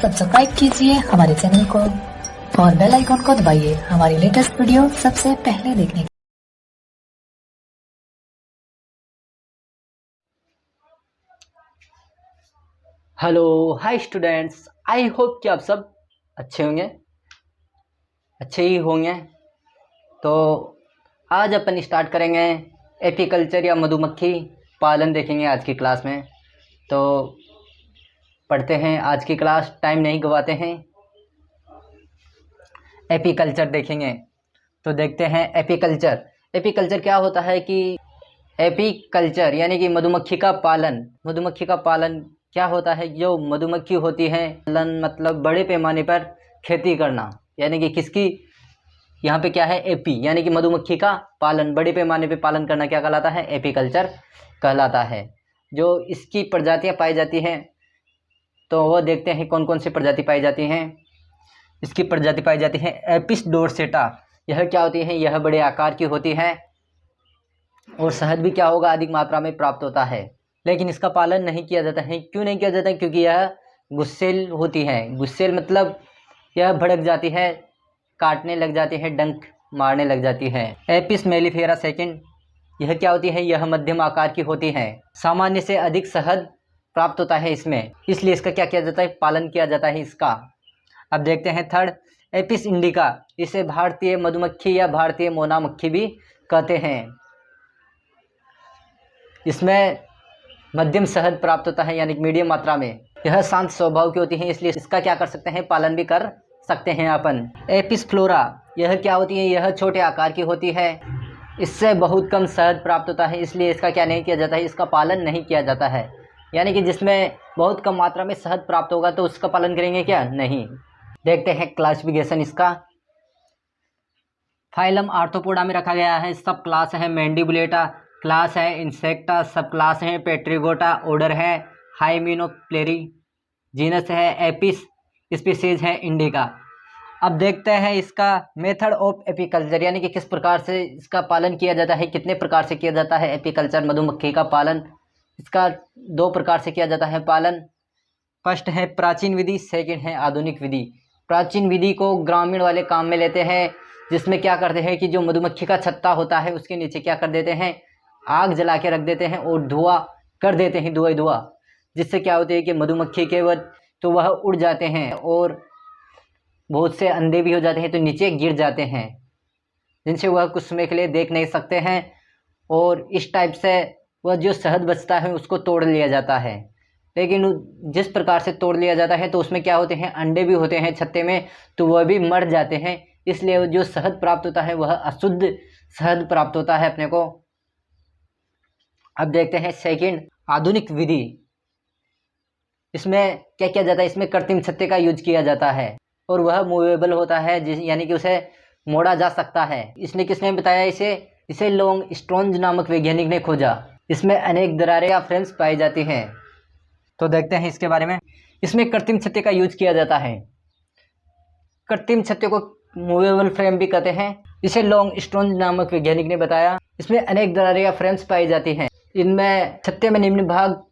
Subscribe कीजिए हमारे channel को और बेल आइकॉन को दबाइए हमारी लेटेस्ट वीडियो सबसे पहले देखने के लिए। Hello hi students, I hope कि आप सब अच्छे होंगे। तो आज अपन स्टार्ट करेंगे एपीकल्चर या मधुमक्खी पालन देखेंगे आज की क्लास में। तो पढ़ते हैं आज की क्लास, टाइम नहीं गवाते हैं, एपीकल्चर देखेंगे। तो देखते हैं एपीकल्चर क्या होता है कि एपीकल्चर यानी कि मधुमक्खी का पालन क्या होता है। जो मधुमक्खी होती है, पालन मतलब बड़े पैमाने पर खेती करना, यानी कि किसकी, यहाँ पे क्या है, एपी यानी कि मधुमक्खी का पालन, बड़े पैमाने पे पालन करना क्या कहलाता है, एपीकल्चर कहलाता है। जो इसकी प्रजातियाँ पाई जाती हैं तो वो देखते हैं कौन कौन सी प्रजाति पाई जाती हैं। इसकी प्रजाति पाई जाती है एपिस डोर्सेटा। यह क्या होती है, यह बड़े आकार की होती है और शहद भी क्या होगा, अधिक मात्रा में प्राप्त होता है। लेकिन इसका पालन नहीं किया जाता है। क्यों नहीं किया जाता है? क्योंकि यह गुस्सेल होती है। गुस्सेल मतलब यह भड़क जाती है, काटने लग जाती है, डंक मारने लग जाती है। एपिस मेलिफेरा सेकंड, यह क्या होती है, यह मध्यम आकार की होती है। सामान्य से अधिक शहद प्राप्त होता है इसमें, इसलिए इसका क्या किया जाता है, पालन किया जाता है इसका। अब देखते हैं थर्ड, एपिस इंडिका। इसे भारतीय मधुमक्खी या भारतीय मोना मक्खी भी कहते हैं। इसमें मध्यम शहद प्राप्त होता है, यानी मीडियम मात्रा में। यह शांत स्वभाव की होती है, इसलिए इसका क्या कर सकते हैं, पालन भी कर सकते हैं अपन। एपिस फ्लोरा, यह क्या होती है, यह छोटे आकार की होती है। इससे बहुत कम शहद प्राप्त होता है, इसलिए इसका क्या नहीं किया जाता है, इसका पालन नहीं किया जाता है। यानी कि जिसमें बहुत कम मात्रा में शहद प्राप्त होगा तो उसका पालन करेंगे क्या, नहीं। देखते हैं क्लासिफिकेशन इसका। फाइलम आर्थ्रोपोडा में रखा गया है। सब क्लास है मैंडिबुलेटा, क्लास है इंसेक्टा, सब क्लास है पेट्रिगोटा, ऑर्डर है हाइमेनोप्टेरा, जीनस है एपिस, स्पीसीज है इंडिका। अब देखते हैं इसका मेथड ऑफ एपीकल्चर, यानी कि किस प्रकार से इसका पालन किया जाता है, कितने प्रकार से किया जाता है एपीकल्चर, मधुमक्खी का पालन। इसका दो प्रकार से किया जाता है पालन। फर्स्ट है प्राचीन विधि, सेकंड है आधुनिक विधि। प्राचीन विधि को ग्रामीण वाले काम में लेते हैं, जिसमें क्या करते हैं कि जो मधुमक्खी का छत्ता होता है उसके नीचे क्या कर देते हैं, आग जला के रख देते हैं और धुआं कर देते हैं, धुआं, जिससे क्या होती है कि मधुमक्खी के वह उड़ जाते हैं और बहुत से अंधे भी हो जाते हैं, तो नीचे गिर जाते हैं, जिनसे वह कुछ समय के लिए देख नहीं सकते हैं। और इस टाइप से वह जो शहद बचता है उसको तोड़ लिया जाता है। लेकिन जिस प्रकार से तोड़ लिया जाता है तो उसमें क्या होते हैं, अंडे भी होते हैं छत्ते में, तो वह भी मर जाते हैं। इसलिए जो शहद प्राप्त होता है वह अशुद्ध शहद प्राप्त होता है अपने को। अब देखते हैं सेकंड, आधुनिक विधि। इसमें क्या किया जाता है, इसमें कृत्रिम छत्ते का यूज किया जाता है और वह मूवेबल होता है, यानी कि उसे मोड़ा जा सकता है। इसलिए किसने बताया इसे लॉन्ग स्ट्रोंज नामक वैज्ञानिक ने खोजा। इसमें अनेक दरारें या फ्रेम्स पाई जाती हैं। तो देखते हैं इसके बारे में। इसमें कृत्रिम छत्ते का यूज किया जाता है। कृत्रिम छत्ते को मूवेबल फ्रेम भी कहते हैं। इसे लॉन्ग स्ट्रोंज नामक वैज्ञानिक ने बताया। इसमें अनेक दरारें या फ्रेम्स पाई जाती हैं। इनमें छत्ते में निम्न भाग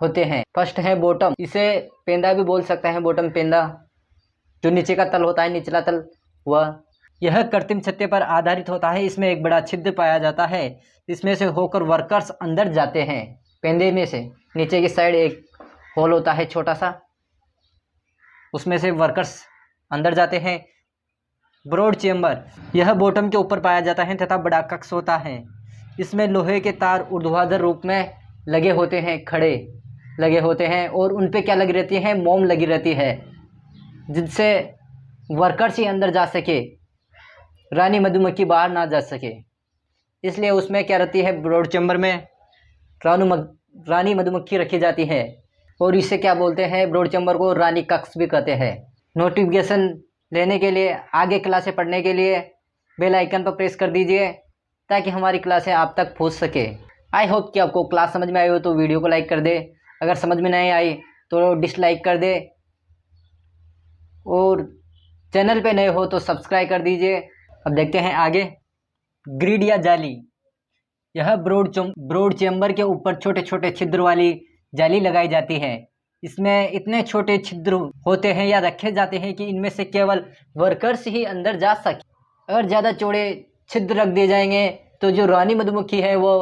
होते हैं। फर्स्ट है बॉटम, इसे पेंदा भी बोल सकते हैं, बॉटम पेंदा, जो नीचे का तल होता है, निचला तल वह। यह कृत्रिम छत्ते पर आधारित होता है। इसमें एक बड़ा छिद्र पाया जाता है, इसमें से होकर वर्कर्स अंदर जाते हैं। पेंदे में से नीचे की साइड एक होल होता है छोटा सा, उसमें से वर्कर्स अंदर जाते हैं। ब्रॉड चेम्बर, यह बॉटम के ऊपर पाया जाता है तथा बड़ा कक्ष होता है। इसमें लोहे के तार ऊर्ध्वाधर रूप में लगे होते हैं, खड़े लगे होते हैं, और उन पे क्या लगी रहती है, मोम लगी रहती है, जिससे वर्कर्स ही अंदर जा सके, रानी मधुमक्खी बाहर ना जा सके। इसलिए उसमें क्या रहती है, ब्रॉड चैम्बर में रानी मधुमक्खी रखी जाती है, और इसे क्या बोलते हैं, ब्रॉड चैम्बर को रानी कक्ष भी कहते हैं। नोटिफिकेशन लेने के लिए, आगे क्लासें पढ़ने के लिए बेल आइकन पर प्रेस कर दीजिए, ताकि हमारी क्लासें आप तक पहुंच सके। आई होप कि आपको क्लास समझ में आई हो तो वीडियो को लाइक कर दे, अगर समझ में नहीं आई तो डिसलाइक कर दे, और चैनल पे नए हो तो सब्सक्राइब कर दीजिए। अब देखते हैं आगे। ग्रिड या जाली, यह ब्रॉड चैम्बर के ऊपर छोटे छोटे छिद्र वाली जाली लगाई जाती है। इसमें इतने छोटे छिद्र होते हैं या रखे जाते हैं कि इनमें से केवल वर्कर्स ही अंदर जा सके। अगर ज़्यादा चौड़े छिद्र रख दिए जाएंगे तो जो रानी मधुमक्खी है वो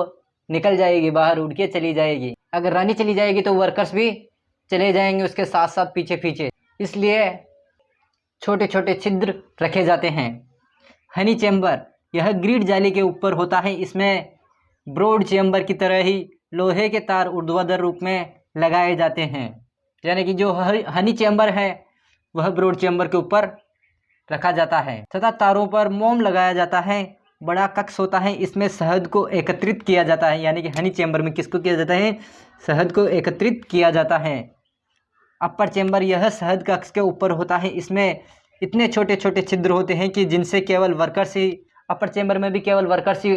निकल जाएगी, बाहर उड़ के चली जाएगी। अगर रानी चली जाएगी तो वर्कर्स भी चले जाएंगे उसके साथ साथ पीछे पीछे, इसलिए छोटे छोटे छिद्र रखे जाते हैं। हनी चैम्बर, यह ग्रिड जाली के ऊपर होता है। इसमें ब्रॉड चैम्बर की तरह ही लोहे के तार ऊर्ध्वाधर रूप में लगाए जाते हैं, यानी कि जो हनी चैम्बर है वह ब्रॉड चैम्बर के ऊपर रखा जाता है तथा तारों पर मोम लगाया जाता है। बड़ा कक्ष होता है, इसमें शहद को एकत्रित किया जाता है, यानी कि हनी चैम्बर में किसको किया जाता है, शहद को एकत्रित किया जाता है। अपर चैम्बर, यह शहद कक्ष के ऊपर होता है। इसमें इतने छोटे छोटे छिद्र होते हैं कि जिनसे केवल वर्कर्स ही, अपर चैम्बर में भी केवल वर्कर्स ही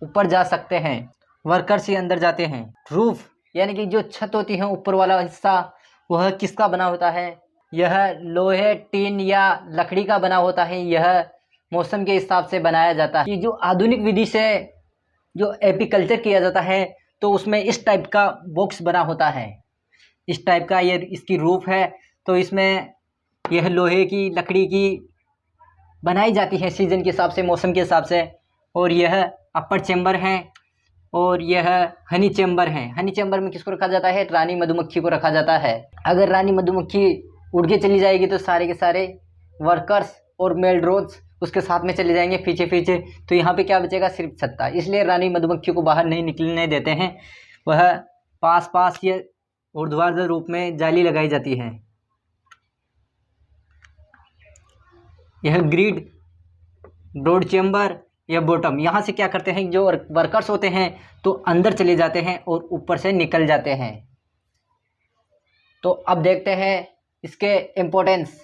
ऊपर जा सकते हैं, वर्कर्स ही अंदर जाते हैं। रूफ यानी कि जो छत होती है ऊपर वाला हिस्सा, वह किसका बना होता है, यह लोहे, टीन या लकड़ी का बना होता है। यह मौसम के हिसाब से बनाया जाता है कि जो आधुनिक विधि से जो एपीकल्चर किया जाता है तो उसमें इस टाइप का बॉक्स बना होता है, इस टाइप का ये इसकी रूफ है। तो इसमें यह लोहे की, लकड़ी की बनाई जाती है सीजन के हिसाब से, मौसम के हिसाब से। और यह अपर चैम्बर है और यह हनी चैम्बर है। हनी चैम्बर में किसको रखा जाता है, रानी मधुमक्खी को रखा जाता है। अगर रानी मधुमक्खी उड़ के चली जाएगी तो सारे के सारे वर्कर्स और मेल ड्रोन्स उसके साथ में चले जाएंगे पीछे पीछे, तो यहाँ पे क्या बचेगा, सिर्फ छत्ता। इसलिए रानी मधुमक्खी को बाहर नहीं निकलने देते हैं, वह पास पास ये ऊर्ध्वाधर रूप में जाली लगाई जाती है। यह ग्रिड, ब्रॉड चैम्बर या बॉटम, यहाँ से क्या करते हैं, जो वर्कर्स होते हैं तो अंदर चले जाते हैं और ऊपर से निकल जाते हैं। तो अब देखते हैं इसके इम्पोर्टेंस,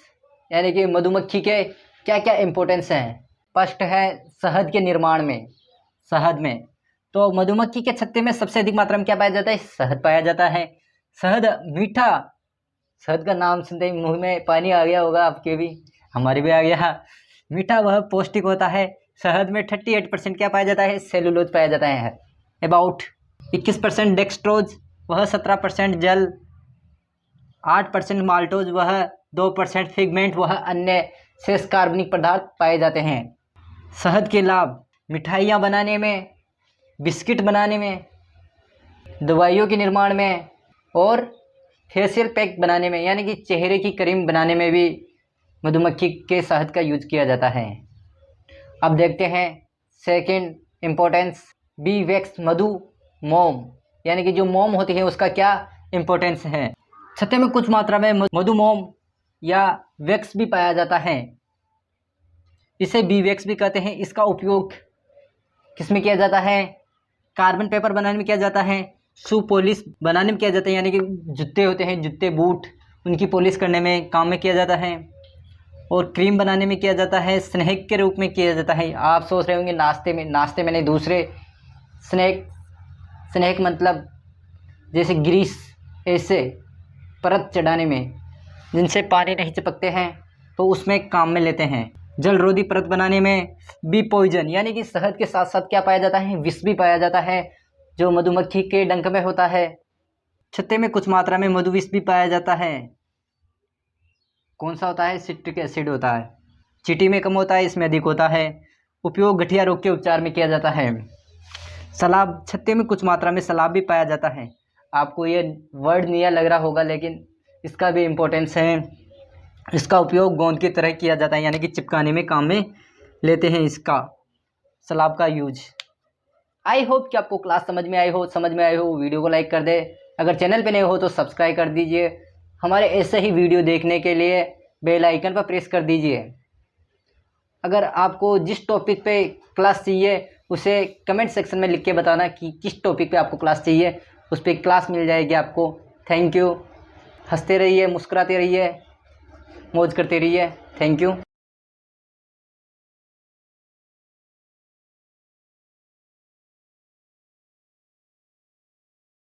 यानी कि मधुमक्खी के क्या क्या इम्पोर्टेंस हैं। फर्स्ट है शहद के निर्माण में। शहद में तो मधुमक्खी के छत्ते में सबसे अधिक मात्रा में क्या पाया जाता है, शहद पाया जाता है। शहद मीठा, शहद का नाम सुनते ही मुंह में पानी आ गया होगा, आपके भी, हमारे भी आ गया। मीठा वह पौष्टिक होता है। शहद में 38% क्या पाया जाता है, सेलुलोज पाया जाता है। अबाउट 21% डेक्सट्रोज, वह 17% जल, 8% माल्टोज, वह 2% फिगमेंट, वह अन्य शेष कार्बनिक पदार्थ पाए जाते हैं। शहद के लाभ, मिठाइयाँ बनाने में, बिस्किट बनाने में, दवाइयों के निर्माण में और फेशियल पैक बनाने में, यानी कि चेहरे की क्रीम बनाने में भी मधुमक्खी के शहद का यूज किया जाता है। अब देखते हैं सेकंड इम्पोर्टेंस, बी वैक्स, मधु मोम, यानी कि जो मोम होती है उसका क्या इम्पोर्टेंस है। छत्ते में कुछ मात्रा में मधु मोम या वैक्स भी पाया जाता है, इसे बी वैक्स भी कहते हैं। इसका उपयोग किस में किया जाता है, कार्बन पेपर बनाने में किया जाता है, शू पॉलिश बनाने में किया जाता है, यानी कि जूते होते हैं, जूते बूट, उनकी पॉलिश करने में काम में किया जाता है। और क्रीम बनाने में किया जाता है, स्नैक के रूप में किया जाता है। आप सोच रहे होंगे नाश्ते में नहीं, दूसरे स्नैक मतलब जैसे ग्रीस, ऐसे परत चढ़ाने में, जिनसे पानी नहीं चिपकते हैं तो उसमें काम में लेते हैं। जल रोधी परत बनाने में, बी पॉइजन, यानी कि शहद के साथ साथ क्या पाया जाता है, विष भी पाया जाता है जो मधुमक्खी के डंक में होता है। छत्ते में कुछ मात्रा में मधु विष भी पाया जाता है। कौन सा होता है, सिट्रिक एसिड होता है। चींटी में कम होता है, इसमें अधिक होता है। उपयोग गठिया रोग के उपचार में किया जाता है। सलाब, छत्ते में कुछ मात्रा में सलाब भी पाया जाता है। आपको ये वर्ड नया लग रहा होगा, लेकिन इसका भी इम्पोर्टेंस है। इसका उपयोग गोंद की तरह किया जाता है, यानी कि चिपकाने में काम में लेते हैं इसका, सलाब का यूज। आई होप कि आपको क्लास समझ में आई हो। वीडियो को लाइक कर दे। अगर चैनल पे नए हो तो सब्सक्राइब कर दीजिए। हमारे ऐसे ही वीडियो देखने के लिए बेल आइकन पर प्रेस कर दीजिए। अगर आपको जिस टॉपिक पे क्लास चाहिए उसे कमेंट सेक्शन में लिख के बताना कि किस टॉपिक पे आपको क्लास चाहिए, उस पर क्लास मिल जाएगी आपको। Thank you. हंसते रहिए, मुस्कुराते रहिए, मौज करते रहिए। Thank you.